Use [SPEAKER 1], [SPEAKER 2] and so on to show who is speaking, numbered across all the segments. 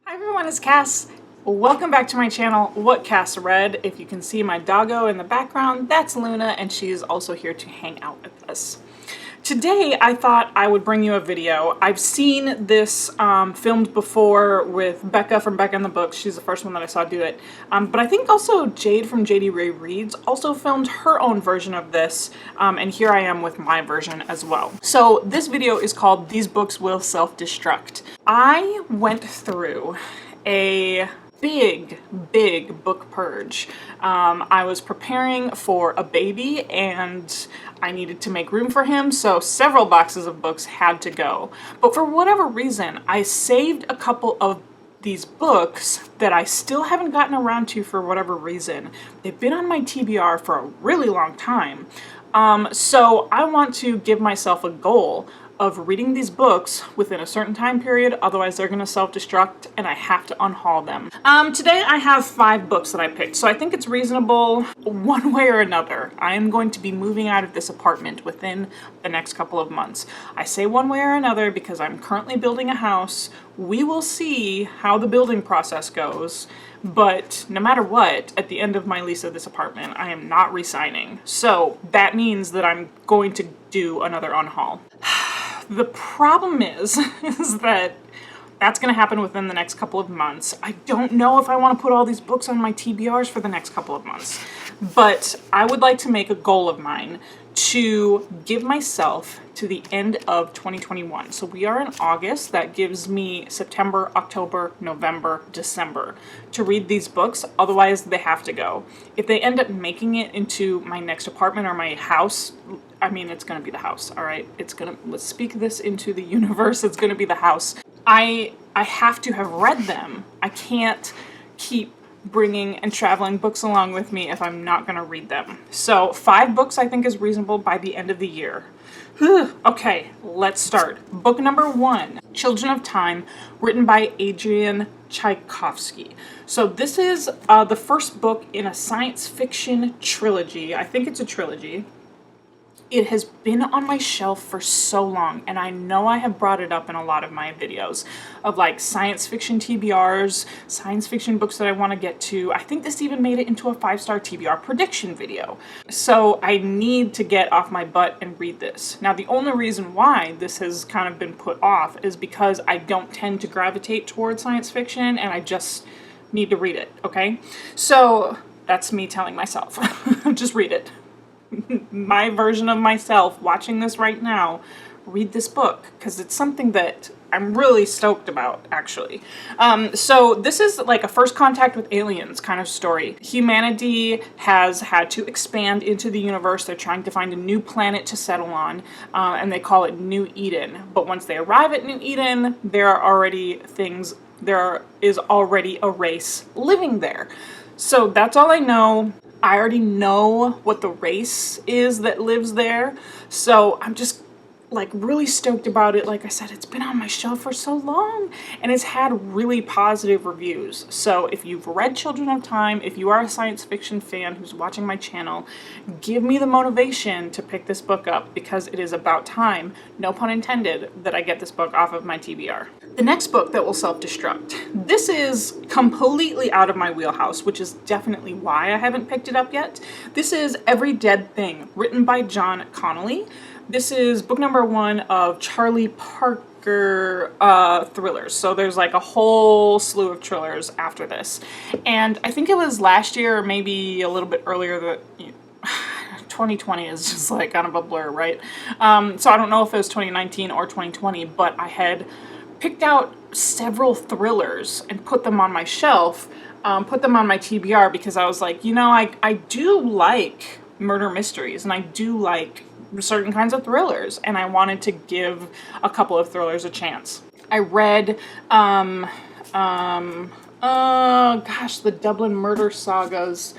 [SPEAKER 1] Hi everyone, it's Cass. Welcome back to my channel, What Cass Read. If you can see my doggo in the background, that's Luna, and she's also here to hang out with us. Today I thought I would bring you a video. I've seen this filmed before with Becca from Becca and the Books. She's the first one that I saw do it. But I think also Jade from JD Ray Reads also filmed her own version of this, and here I am with my version as well. So this video is called These Books Will Self-Destruct. I went through a big book purge. I was preparing for a baby and I needed to make room for him, so several boxes of books had to go. But for whatever reason, I saved a couple of these books that I still haven't gotten around to for whatever reason. They've been on my TBR for a really long time. So I want to give myself a goal of reading these books within a certain time period, otherwise they're going to self-destruct and I have to unhaul them. Today I have 5 books that I picked, so I think it's reasonable one way or another. I am going to be moving out of this apartment within the next couple of months. I say one way or another because I'm currently building a house. We will see how the building process goes, but no matter what, at the end of my lease of this apartment, I am not re-signing. So that means that I'm going to do another unhaul. The problem is that that's going to happen within the next couple of months. I don't know if I want to put all these books on my TBRs for the next couple of months, but I would like to make a goal of mine to give myself to the end of 2021. So we are in August. That gives me September, October, November, December to read these books. Otherwise, they have to go. If they end up making it into my next apartment or my house, I mean, it's going to be the house, all right? Let's speak this into the universe. It's going to be the house. I have to have read them. I can't keep bringing and traveling books along with me if I'm not going to read them. So 5 books I think is reasonable by the end of the year. Okay, let's start. Book number 1, Children of Time, written by Adrian Tchaikovsky. So this is the first book in a science fiction trilogy. I think it's a trilogy. It has been on my shelf for so long, and I know I have brought it up in a lot of my videos of like science fiction TBRs, science fiction books that I want to get to. I think this even made it into a 5-star TBR prediction video. So I need to get off my butt and read this. Now, the only reason why this has kind of been put off is because I don't tend to gravitate towards science fiction and I just need to read it, okay? So that's me telling myself, just read it. My version of myself watching this right now, read this book because it's something that I'm really stoked about, actually. So this is like a first contact with aliens kind of story. Humanity has had to expand into the universe. They're trying to find a new planet to settle on, and they call it New Eden. But once they arrive at New Eden, there is already a race living there. So that's all I know. I already know what the race is that lives there, so I'm just like really stoked about it. Like I said, it's been on my shelf for so long and it's had really positive reviews. So if you've read Children of Time, if you are a science fiction fan who's watching my channel, give me the motivation to pick this book up because it is about time, no pun intended, that I get this book off of my TBR. The next book that will self-destruct. This is completely out of my wheelhouse, which is definitely why I haven't picked it up yet. This is Every Dead Thing, written by John Connolly. This is book number 1 of Charlie Parker thrillers. So there's like a whole slew of thrillers after this. And I think it was last year or maybe a little bit earlier that 2020 is just like kind of a blur, right? So I don't know if it was 2019 or 2020, but I had picked out several thrillers and put them on my shelf, put them on my TBR because I was like, you know, I do like murder mysteries and I do like certain kinds of thrillers, and I wanted to give a couple of thrillers a chance. I read, the Dublin Murder Sagas.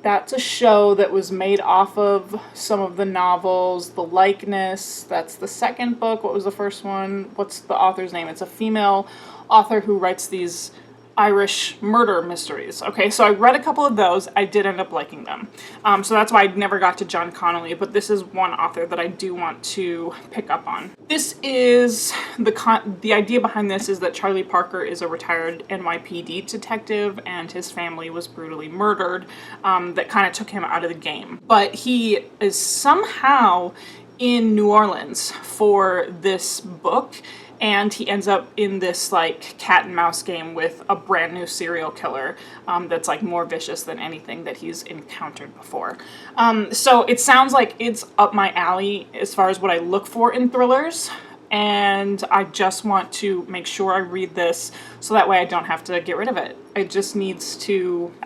[SPEAKER 1] That's a show that was made off of some of the novels. The Likeness, that's the second book. What was the first one? What's the author's name? It's a female author who writes these Irish murder mysteries. Okay, so I read a couple of those. I did end up liking them. So that's why I never got to John Connolly, but this is one author that I do want to pick up on. This is, the idea behind this is that Charlie Parker is a retired NYPD detective and his family was brutally murdered. That kind of took him out of the game. But he is somehow in New Orleans for this book, and he ends up in this like cat and mouse game with a brand new serial killer that's like more vicious than anything that he's encountered before. So it sounds like it's up my alley as far as what I look for in thrillers, and I just want to make sure I read this so that way I don't have to get rid of it. I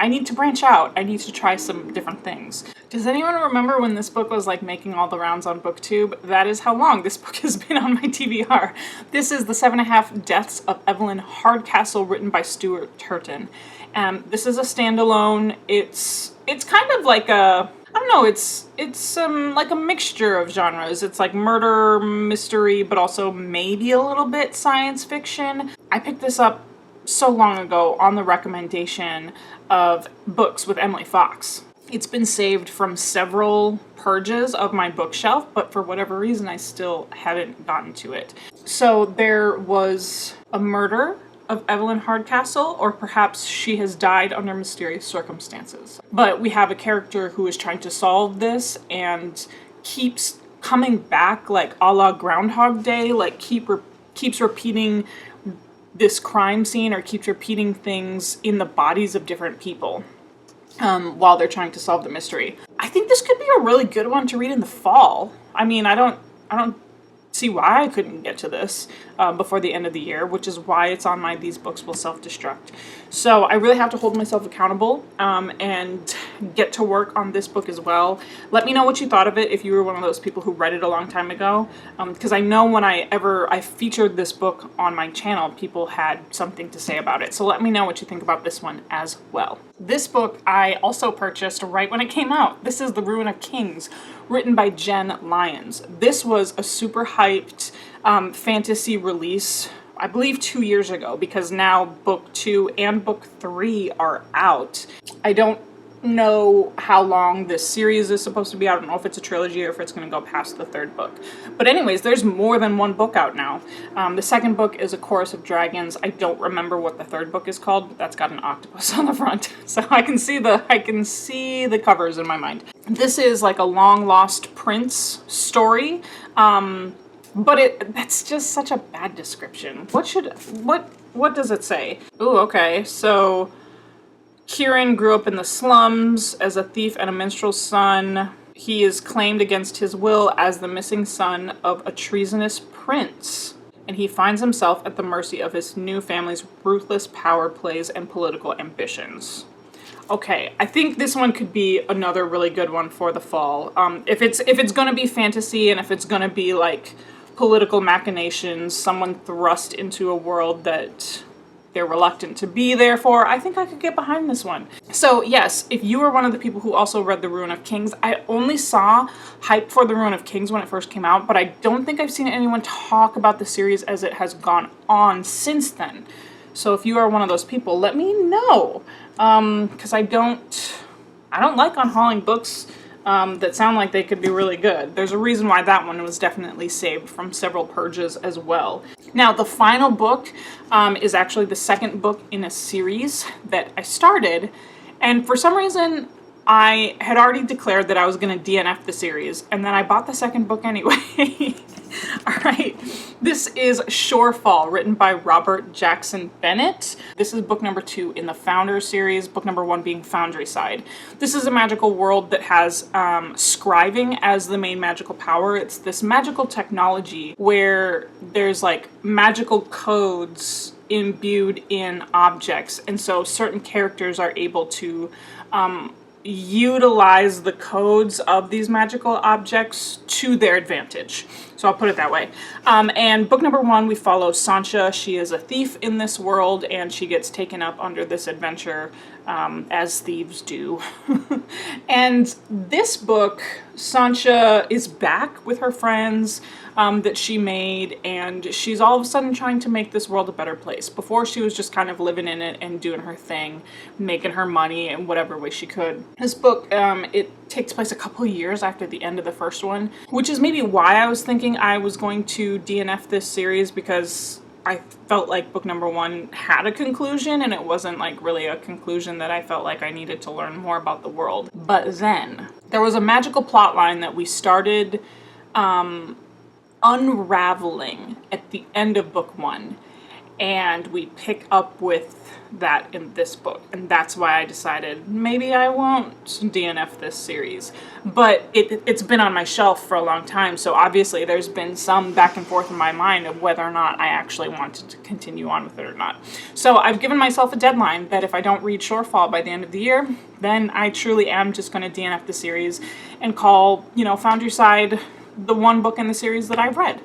[SPEAKER 1] need to branch out. I need to try some different things. Does anyone remember when this book was like making all the rounds on BookTube? That is how long this book has been on my TBR. This is The 7.5 Deaths of Evelyn Hardcastle, written by Stuart Turton. This is a standalone. It's kind of like a, I don't know, it's like a mixture of genres. It's like murder, mystery, but also maybe a little bit science fiction. I picked this up so long ago on the recommendation of Books with Emily Fox. It's been saved from several purges of my bookshelf, but for whatever reason I still haven't gotten to it. So there was a murder of Evelyn Hardcastle, or perhaps she has died under mysterious circumstances. But we have a character who is trying to solve this and keeps coming back like a la Groundhog Day, like keeps repeating this crime scene or keeps repeating things in the bodies of different people while they're trying to solve the mystery. I think this could be a really good one to read in the fall. I mean, I don't see why I couldn't get to this before the end of the year, which is why it's on my These Books Will Self-Destruct. So I really have to hold myself accountable and get to work on this book as well. Let me know what you thought of it if you were one of those people who read it a long time ago, because I know when I featured this book on my channel, people had something to say about it. So let me know what you think about this one as well. This book I also purchased right when it came out. This is The Ruin of Kings, written by Jen Lyons. This was a super hyped fantasy release, I believe 2 years ago, because now book 2 and book 3 are out. I don't know how long this series is supposed to be. I don't know if it's a trilogy or if it's going to go past the 3rd book. But anyways, there's more than one book out now. The 2nd book is A Chorus of Dragons. I don't remember what the 3rd book is called, but that's got an octopus on the front. So I can see the covers in my mind. This is like a long lost prince story. But that's just such a bad description. What does it say? Ooh, okay. So Kieran grew up in the slums as a thief and a minstrel's son. He is claimed against his will as the missing son of a treasonous prince, and he finds himself at the mercy of his new family's ruthless power plays and political ambitions. Okay, I think this one could be another really good one for the fall. If it's gonna be fantasy and if it's gonna be like political machinations, someone thrust into a world that they're reluctant to be there for, I think I could get behind this one. So yes, if you are one of the people who also read The Ruin of Kings, I only saw hype for The Ruin of Kings when it first came out, but I don't think I've seen anyone talk about the series as it has gone on since then. So if you are one of those people, let me know, because I don't like unhauling books that sound like they could be really good. There's a reason why that one was definitely saved from several purges as well. Now, the final book is actually the 2nd book in a series that I started, and for some reason I had already declared that I was going to DNF the series, and then I bought the 2nd book anyway. Alright, this is Shortfall, written by Robert Jackson Bennett. This is book number 2 in the Founders series, book number 1 being Foundry Side. This is a magical world that has scribing as the main magical power. It's this magical technology where there's like magical codes imbued in objects, and so certain characters are able to utilize the codes of these magical objects to their advantage. So I'll put it that way. And book number 1, we follow Sancha. She is a thief in this world, and she gets taken up under this adventure, as thieves do. And this book, Sancha is back with her friends. that she made, and she's all of a sudden trying to make this world a better place. Before, she was just kind of living in it and doing her thing, making her money in whatever way she could. This book, it takes place a couple of years after the end of the first one, which is maybe why I was thinking I was going to DNF this series, because I felt like book number 1 had a conclusion, and it wasn't like really a conclusion that I felt like I needed to learn more about the world. But then there was a magical plot line that we started unraveling at the end of book 1, and we pick up with that in this book, and that's why I decided maybe I won't DNF this series. But it's been on my shelf for a long time, so obviously there's been some back and forth in my mind of whether or not I actually wanted to continue on with it or not. So I've given myself a deadline that if I don't read Shortfall by the end of the year, then I truly am just going to DNF the series and call, you know, Found Your Side the one book in the series that I've read.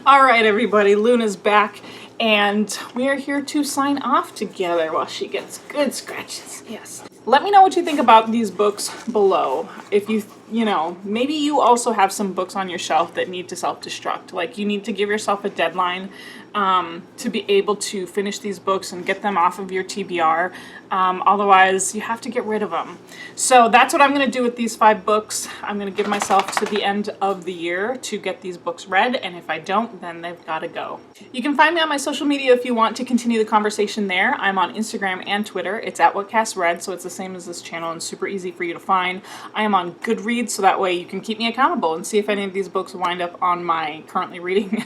[SPEAKER 1] All right, everybody, Luna's back, and we are here to sign off together while she gets good scratches. Yes. Let me know what you think about these books below. If you know, maybe you also have some books on your shelf that need to self-destruct. Like, you need to give yourself a deadline to be able to finish these books and get them off of your TBR. Otherwise, you have to get rid of them. So that's what I'm going to do with these 5 books. I'm going to give myself to the end of the year to get these books read, and if I don't, then they've got to go. You can find me on my social media if you want to continue the conversation there. I'm on Instagram and Twitter. It's at whatcassread, so it's the same as this channel and super easy for you to find. I am on Goodreads, so that way you can keep me accountable and see if any of these books wind up on my currently reading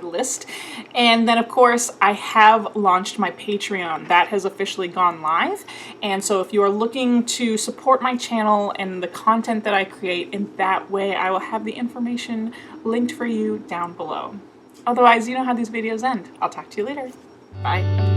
[SPEAKER 1] list. And then, of course, I have launched my Patreon. That has officially gone live. And so if you are looking to support my channel and the content that I create in that way, I will have the information linked for you down below. Otherwise, you know how these videos end. I'll talk to you later. Bye.